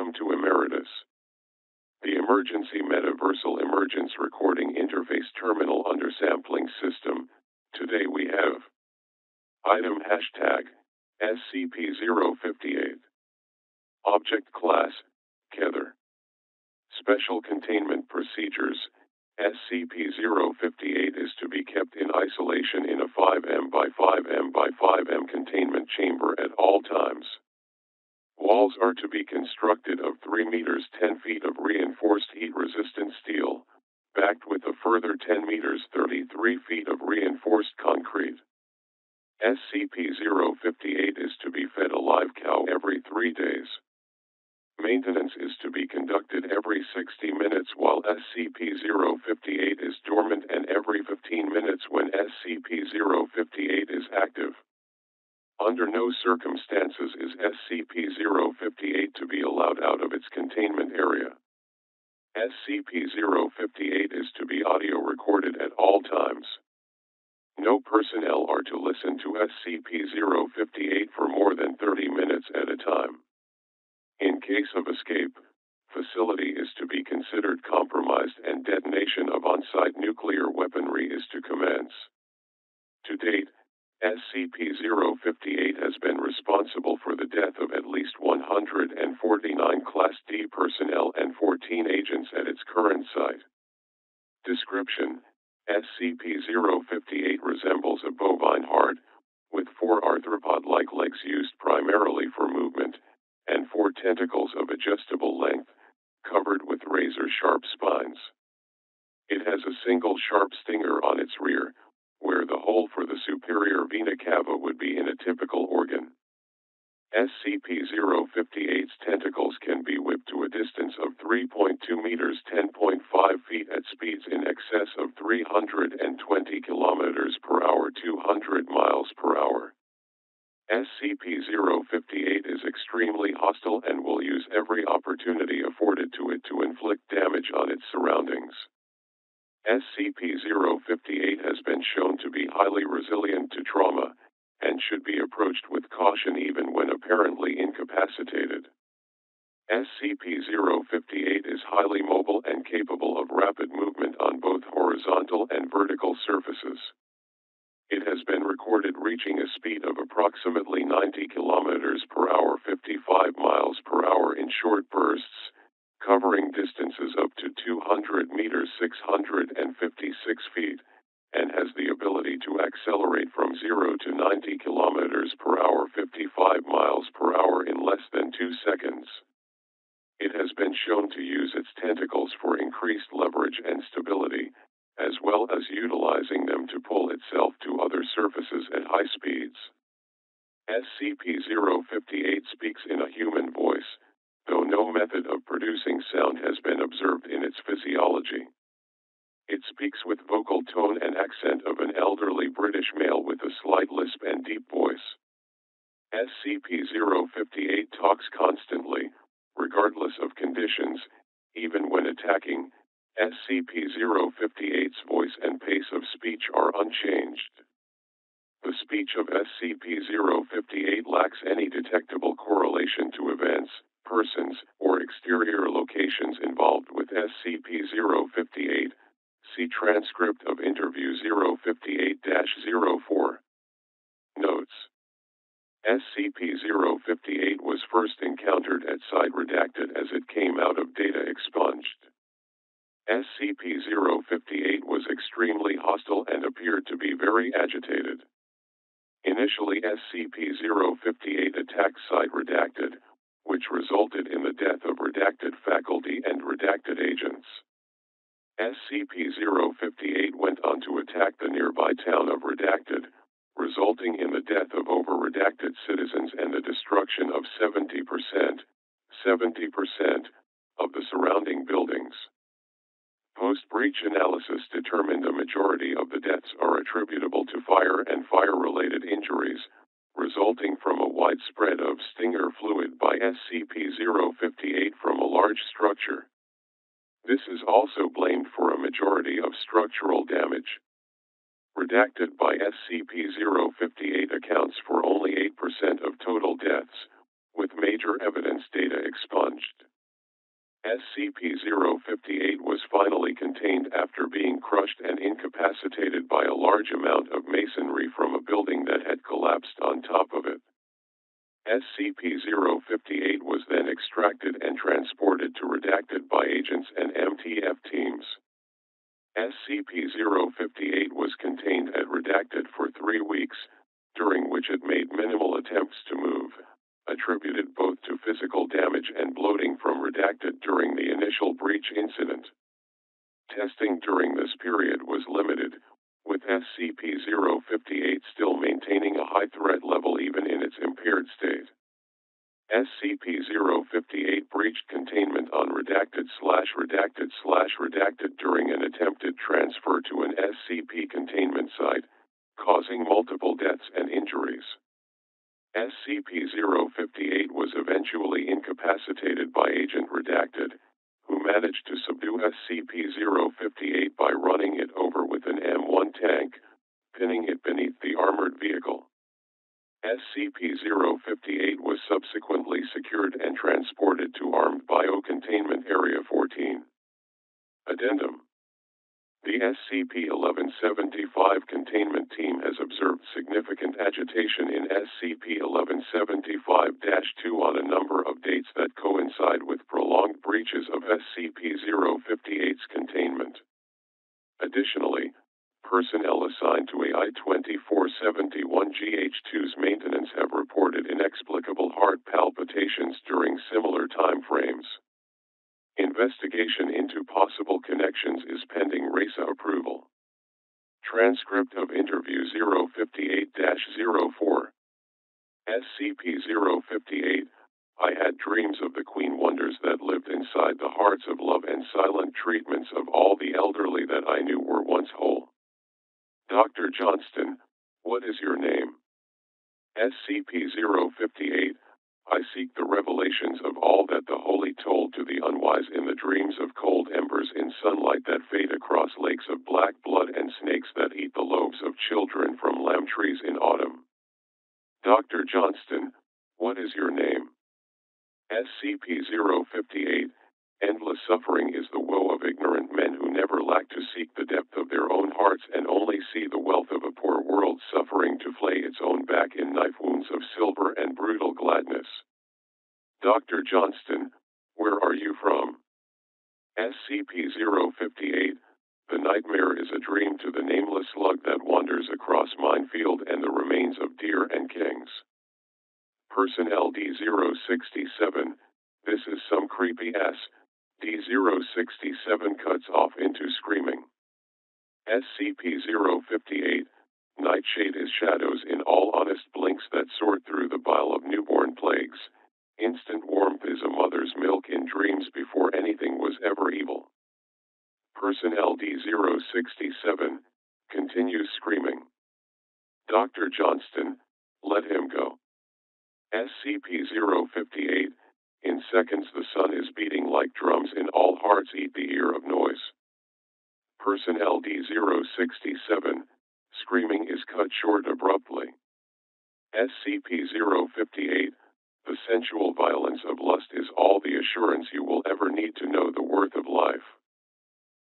Welcome to Emeritus, the Emergency Metaversal Emergence Recording Interface Terminal Undersampling System. Today we have item hashtag SCP-058. Object class, Kether. Special containment procedures. SCP-058 is to be kept in isolation in a 5m by 5m by 5m containment chamber at all times. Walls are to be constructed of 3 meters 10 feet of reinforced heat-resistant steel, backed with a further 10 meters 33 feet of reinforced concrete. SCP-058 is to be fed a live cow every 3 days. Maintenance is to be conducted every 60 minutes while SCP-058 is dormant and every 15 minutes when SCP-058 is active. Under no circumstances is SCP-058 to be allowed out of its containment area. SCP-058 is to be audio recorded at all times. No personnel are to listen to SCP-058 for more than 30 minutes at a time. In case of escape, facility is to be considered compromised and detonation of on-site nuclear weaponry is to commence. To date, SCP-058 has been responsible for the death of at least 149 Class D personnel and 14 agents at its current site. Description: SCP-058 resembles a bovine heart, with 4 arthropod-like legs used primarily for movement, and 4 tentacles of adjustable length, covered with razor-sharp spines. It has a single sharp stinger on its rear, where the hole for the superior vena cava would be in a typical organ. SCP-058's tentacles can be whipped to a distance of 3.2 meters 10.5 feet at speeds in excess of 320 kilometers per hour 200 miles per hour. SCP-058 is extremely hostile and will use every opportunity afforded to it to inflict damage on its surroundings. SCP-058 has been shown to be highly resilient to trauma, and should be approached with caution even when apparently incapacitated. SCP-058 is highly mobile and capable of rapid movement on both horizontal and vertical surfaces. It has been recorded reaching a speed of approximately 90 kilometers per hour 55 miles per hour in short bursts, covering distances up to 200 meters 656 feet, and has the ability to accelerate from 0 to 90 kilometers per hour 55 miles per hour in less than 2 seconds. It has been shown to use its tentacles for increased leverage and stability, as well as utilizing them to pull itself to other surfaces at high speeds. SCP-058 speaks in a human voice, though no method of producing sound has been observed in its physiology. It speaks with vocal tone and accent of an elderly British male with a slight lisp and deep voice. SCP-058 talks constantly, regardless of conditions, even when attacking. SCP-058's voice and pace of speech are unchanged. The speech of SCP-058 lacks any detectable correlation to events, persons, or exterior locations involved with SCP-058. See transcript of interview 058-04. Notes: SCP-058 was first encountered at Site Redacted as it came out of data expunged. SCP-058 was extremely hostile and appeared to be very agitated. Initially, SCP-058 attacked Site Redacted, which resulted in the death of redacted faculty and redacted agents. SCP-058 went on to attack the nearby town of Redacted, resulting in the death of over-redacted citizens and the destruction of 70% of the surrounding buildings. Post-breach analysis determined a majority of the deaths are attributable to fire and fire-related injuries, resulting from a widespread of stinger fluid by SCP-058 from a large structure. This is also blamed for a majority of structural damage. Redacted by SCP-058 accounts for only 8% of total deaths, with major evidence data expunged. SCP-058 was finally contained after being crushed and incapacitated by a large amount of masonry from a building that had collapsed on top of it. SCP-058 was then extracted and transported to Redacted by agents and MTF teams. SCP-058 was contained at Redacted for 3 weeks, during which it made minimal attempts to move, attributed both to physical damage and bloating from Redacted during the initial breach incident. Testing during this period was limited, with SCP-058 still maintaining a high threat level even in its impaired state. SCP-058 breached containment on Redacted/Redacted/Redacted during an attempted transfer to an SCP containment site, causing multiple deaths and injuries. SCP-058 was eventually incapacitated by Agent Redacted, who managed to subdue SCP-058 by running it over with an M1 tank, pinning it beneath the armored vehicle. SCP-058 was subsequently secured and transported to Armed Biocontainment Area 14. Addendum: the SCP-1175 containment team has observed significant agitation in SCP-1175-2 on a number of dates that coincide with prolonged breaches of SCP-058's containment. Additionally, personnel assigned to AI-2471-GH2's maintenance have reported inexplicable heart palpitations during similar time frames. Investigation into possible connections is pending RASA approval. Transcript of Interview 058-04. SCP-058, I had dreams of the Queen Wonders that lived inside the hearts of love and silent treatments of all the elderly that I knew were once whole. Dr. Johnston, what is your name? SCP-058, I seek the revelations of all that the holy told to the unwise in the dreams of cold embers in sunlight that fade across lakes of black blood and snakes that eat the loaves of children from lamb trees in autumn. Dr. Johnston, what is your name? SCP-058, endless suffering is the woe of ignorant men who never lack to seek the depth of their own hearts and only see the wealth of a poor world suffering to flay its own back in knife wounds of silver and brutal gladness. Dr. Johnston, where are you from? SCP-058, the nightmare is a dream to the nameless slug that wanders across minefield and the remains of deer and kings. Personnel D-067, this is some creepy ass. D-067 cuts off into screaming. SCP-058, Nightshade is shadows in all honest blinks that sort through the bile of newborn plagues. Instant warmth is a mother's milk in dreams before anything was ever evil. Personnel D-067, continues screaming. Dr. Johnston, let him go. SCP-058, in seconds the sun is beating like drums in all hearts eat the ear of noise. Personnel D-067, screaming is cut short abruptly. SCP-058, the sensual violence of lust is all the assurance you will ever need to know the worth of life.